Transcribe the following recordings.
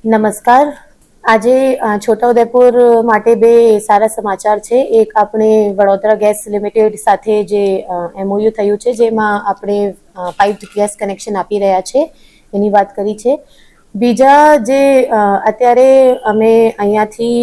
નમસ્કાર। આજે છોટાઉદેપુર માટે બે સારા સમાચાર છે। એક આપણે વડોદરા ગેસ લિમિટેડ સાથે જે એમઓયુ થયું છે, જેમાં આપણે પાઇપ્ડ ગેસ કનેક્શન આપી રહ્યા છે, એની વાત કરી છે। બીજા જે અત્યારે અમે અહીંયાથી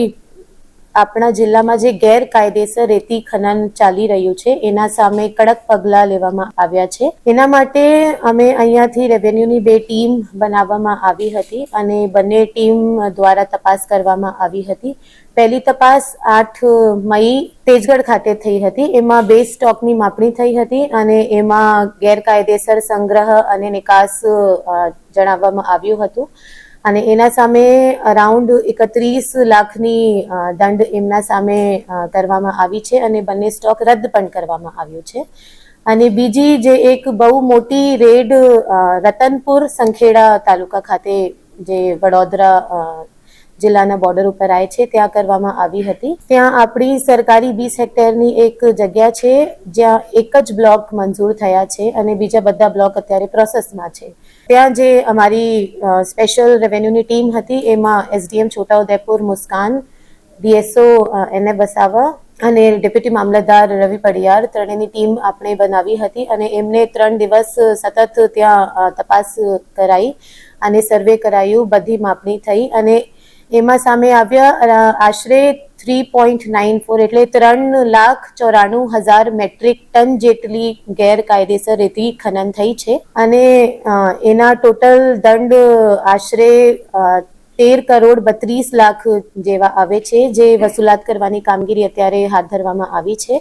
આપણા જિલ્લામાં જે ગેરકાયદેસર રેતી ખનન ચાલી રહ્યું છે, એના સામે કડક પગલાં લેવામાં આવ્યા છે। એના માટે અમે અહીંયાથી રેવન્યુની બે ટીમ બનાવવામાં આવી હતી અને બંને ટીમ દ્વારા તપાસ કરવામાં આવી હતી। પહેલી તપાસ 8 મઈ તેજગઢ ખાતે થઈ હતી। એમાં બે સ્ટોકની માપણી થઈ હતી અને એમાં ગેરકાયદેસર સંગ્રહ અને નિકાસ જણાવવામાં આવ્યું હતું અને એના સામે અરાઉન્ડ 31 લાખની દંડ એમના સામે કરવામાં આવી છે અને બંને સ્ટોક રદ પણ કરવામાં આવ્યો છે। અને બીજી જે એક બહુ મોટી રેડ રતનપુર સંખેડા તાલુકા ખાતે જે વડોદરા જિલ્લાના બોર્ડર ઉપર આવે છે, ત્યાં કરવામાં આવી હતી। ત્યાં આપણી સરકારી 20 હેક્ટરની એક જગ્યા છે, જ્યાં એક જ બ્લોક મંજૂર થયા છે અને બીજા બધા બ્લોક અત્યારે પ્રોસેસમાં છે। ત્યાં જે અમારી સ્પેશિયલ રેવન્યુની ટીમ હતી, એમાં એસડીએમ છોટાઉદેપુર મુસ્કાન, ડીએસઓ એને વસાવા અને ડેપ્યુટી મામલતદાર રવિ પડિયાર, ત્રણેયની ટીમ આપણે બનાવી હતી અને એમને 3 દિવસ સતત ત્યાં તપાસ કરાઈ અને સર્વે કરાયું, બધી માપણી થઈ અને એમાં સામે આવ્યા આશરે 3.94 એટલે 3,94,000 મેટ્રિક ટન જેટલી ગેરકાયદેસર રેતી ખનન થઈ છે અને એના ટોટલ દંડ આશરે 13 કરોડ 32 લાખ જેવા આવે છે, જે વસૂલાત કરવાની કામગીરી અત્યારે હાથ ધરવામાં આવી છે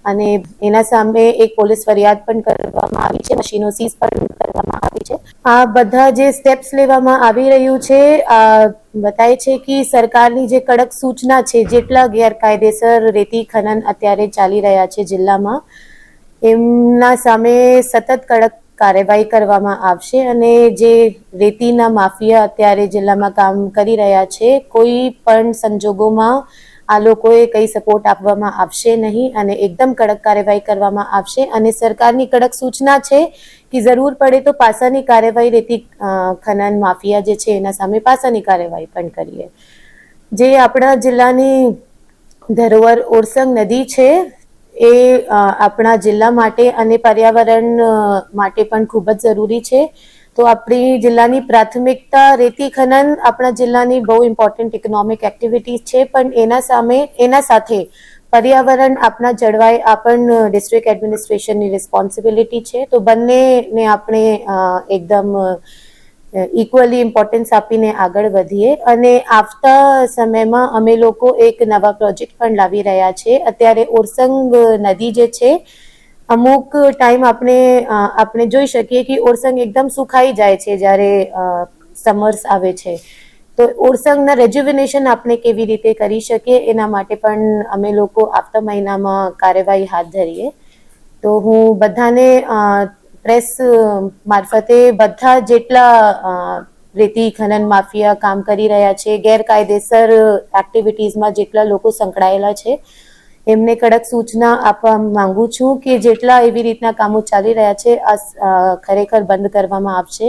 અને એના સામે એક પોલીસ ફરિયાદ પણ કરવામાં આવી છે, મશીનો સીઝ પણ કરવામાં આવી છે। આ બધા જે સ્ટેપ્સ લેવામાં આવી રહ્યું છે, બતાવે છે કે સરકારની જે કડક સૂચના છે, જેટલા ગેરકાયદેસર રેતી ખનન અત્યારે ચાલી રહ્યા છે જિલ્લામાં, એમના સામે સતત કડક કાર્યવાહી કરવામાં આવશે અને જે રેતીના માફિયા અત્યારે જિલ્લામાં કામ કરી રહ્યા છે, કોઈ પણ સંજોગોમાં આ લોકોએ કંઈ સપોર્ટ આપવામાં આવશે નહીં અને એકદમ કડક કાર્યવાહી કરવામાં આવશે અને સરકારની કડક સૂચના છે કે જરૂર પડે તો પાસાની કાર્યવાહી રેતી ખનન માફિયા જે છે એના સામે પાસાની કાર્યવાહી પણ કરીએ। જે આપણા જિલ્લાની ધરોહર ઓરસંગ નદી છે, એ આપણા જિલ્લા માટે અને પર્યાવરણ માટે પણ ખૂબ જ જરૂરી છે। તો આપણી જિલ્લાની પ્રાથમિકતા રેતી ખનન આપણા જિલ્લાની બહુ ઇમ્પોર્ટન્ટ ઇકોનોમિક એક્ટિવિટી છે, પણ એના સાથે પર્યાવરણ આપણા જળવાય આ પણ ડિસ્ટ્રિક્ટ એડમિનિસ્ટ્રેશનની રિસ્પોન્સિબિલિટી છે। તો બંનેને આપણે એકદમ ઇક્વલી ઇમ્પોર્ટન્સ આપીને આગળ વધીએ અને આવતા સમયમાં અમે લોકો એક નવા પ્રોજેક્ટ પણ લાવી રહ્યા છે। અત્યારે ઓરસંગ નદી જે છે, અમુક ટાઈમ આપણે જોઈ શકીએ કે ઓરસંગ એકદમ સુખાઈ જાય છે જ્યારે સમર્સ આવે છે, તો ઓરસંગના રેજ્યુવિનેશન આપણે કેવી રીતે કરી શકીએ એના માટે પણ અમે લોકો આવતા મહિનામાં કાર્યવાહી હાથ ધરીએ। તો હું બધાને પ્રેસ મારફતે બધા જેટલા રેતી ખનન માફિયા કામ કરી રહ્યા છે, ગેરકાયદેસર એક્ટિવિટીઝમાં જેટલા લોકો સંકળાયેલા છે, એમને કડક સૂચના આપવા માંગુ છું કે જેટલા એવી રીતના કામો ચાલી રહ્યા છે, ખરેખર બંધ કરવામાં આવશે,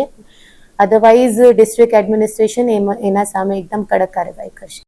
અધરવાઇઝ ડિસ્ટ્રિક્ટ એડમિનિસ્ટ્રેશન એના સામે એકદમ કડક કાર્યવાહી કરશે।